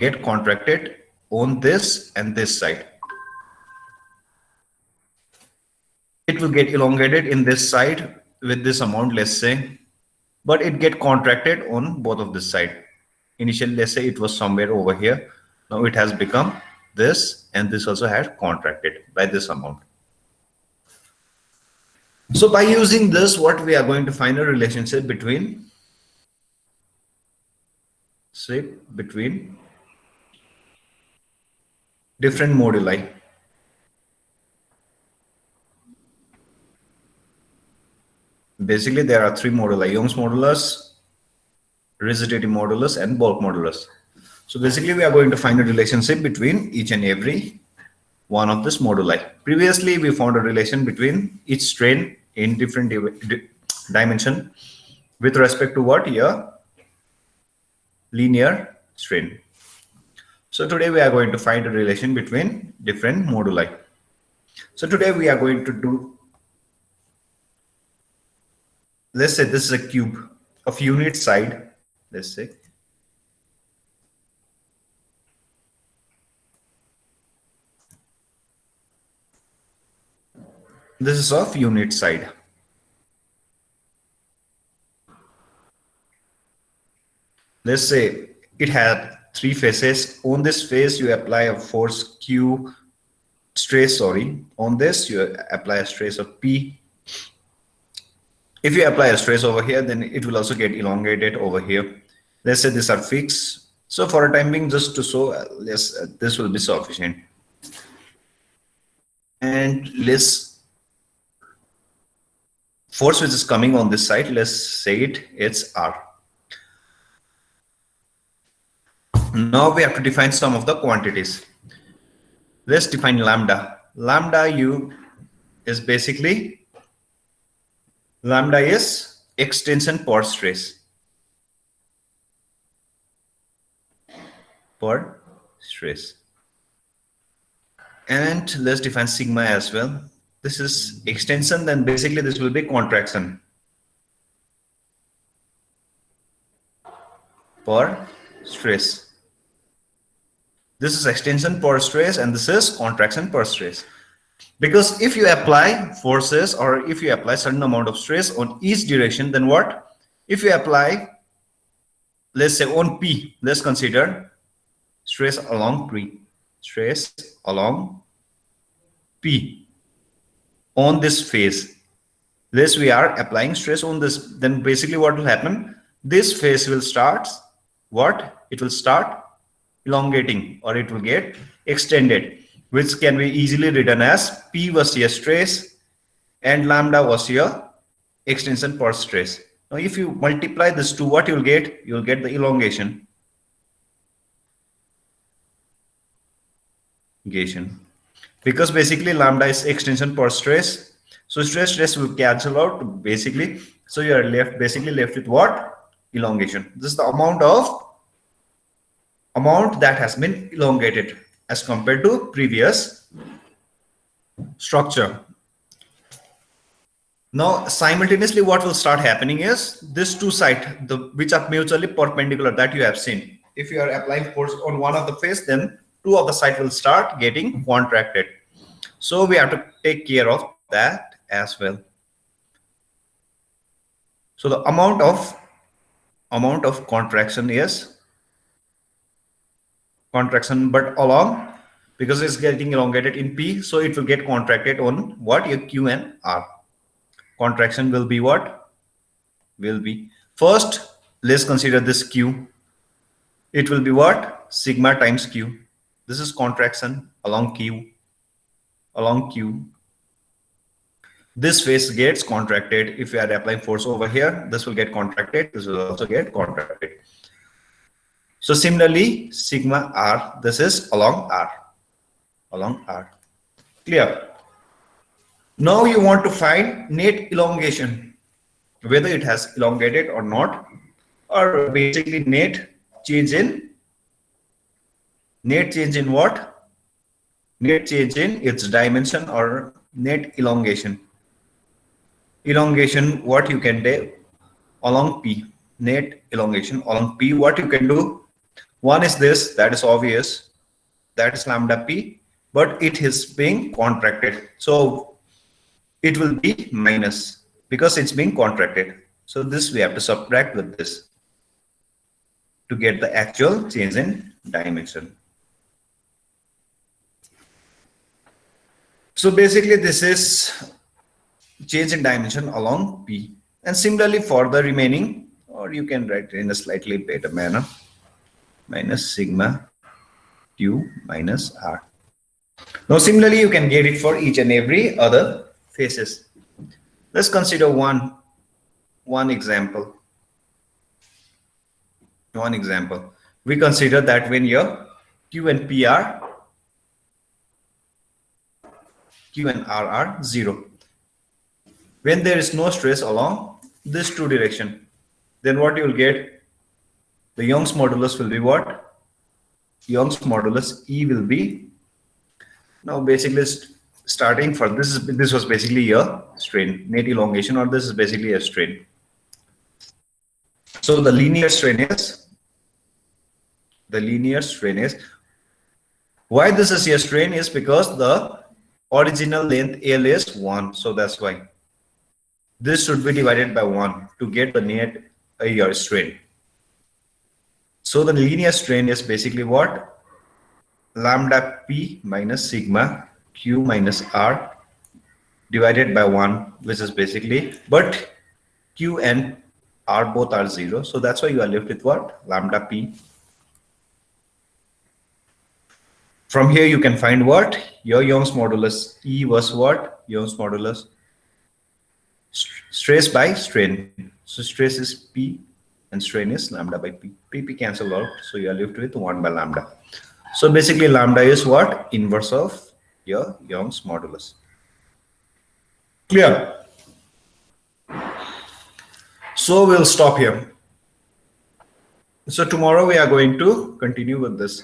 get contracted on this and this side. It will get elongated in this side with this amount, let's say, but it get contracted on both of this side. Initially, let's say it was somewhere over here. Now it has become this, and this also has contracted by this amount. So by using this, what we are going to find a relationship between, say, between different moduli. Basically, there are three moduli: Young's modulus, rigidity modulus, and bulk modulus. So basically, we are going to find a relationship between each and every one of this moduli. Previously, we found a relation between each strain in different dimension with respect to what? Here, linear strain. So today we are going to find a relation between different moduli. So today we are going to do, let's say this is a cube of unit side, let's say. This is of unit side. Let's say it had three faces. On this face, you apply a force Q stress, sorry. On this, you apply a stress of P. If you apply a stress over here, then it will also get elongated over here. Let's say these are fixed. So for a time being, just to show, this will be sufficient. And let's force which is coming on this side, let's say it's R. Now we have to define some of the quantities. Let's define lambda. Lambda U is basically, lambda is extension per stress. Per stress. And let's define sigma as well. This is extension, then basically this will be contraction per stress. This is extension per stress and this is contraction per stress. Because if you apply forces or if you apply certain amount of stress on each direction, then what? If you apply, let's say on P, let's consider stress along P, stress along P on this phase. This we are applying stress on this, then basically what will happen? This phase will start, what? It will start elongating or it will get extended, which can be easily written as P was your stress and lambda was your extension per stress. Now if you multiply this to what you'll get the elongation. Because basically lambda is extension per stress. So stress will cancel out basically. So you are basically left with what? Elongation. This is the amount that has been elongated as compared to previous structure. Now simultaneously what will start happening is this two sides which are mutually perpendicular that you have seen. If you are applying force on one of the face, then two of the sides will start getting contracted. So we have to take care of that as well. So the amount of contraction is contraction but along, because it's getting elongated in P, so it will get contracted on what? Your Q and R. Contraction will be what? Will be, first let's consider this Q. It will be what? Sigma times Q. This is contraction along Q. Along Q. This phase gets contracted. If you are applying force over here, this will get contracted. This will also get contracted. So similarly, sigma R, this is along R. Along R. Clear? Now you want to find net elongation, whether it has elongated or not, or basically net change in what? Net change in its dimension or net elongation. Elongation, what you can do along P, net elongation along P, what you can do? One is this, that is obvious, that is lambda p, but it is being contracted. So it will be minus because it's being contracted. So this we have to subtract with this to get the actual change in dimension. So basically this is change in dimension along P. And similarly for the remaining, or you can write in a slightly better manner, minus sigma Q minus R. Now similarly you can get it for each and every other phases. Let's consider one example. One example. We consider that when your Q and P are Q and R are 0. When there is no stress along this two direction, then what you will get? The Young's modulus will be what? Young's modulus E will be, now basically starting for this was basically a strain, net elongation, or this is basically a strain. So the linear strain is, why this is a strain is because the original length L is 1, so that's why this should be divided by 1 to get the net strain. So the linear strain is basically what? Lambda p minus sigma q minus r divided by 1, which is basically, but q and r both are 0, so that's why you are left with what? Lambda p. From here you can find what? Your Young's modulus E was what? Young's modulus stress by strain. So stress is P and strain is lambda by P. P cancel out, so you are left with 1 by lambda. So basically lambda is what? Inverse of your Young's modulus. Clear? So we'll stop here. So tomorrow we are going to continue with this.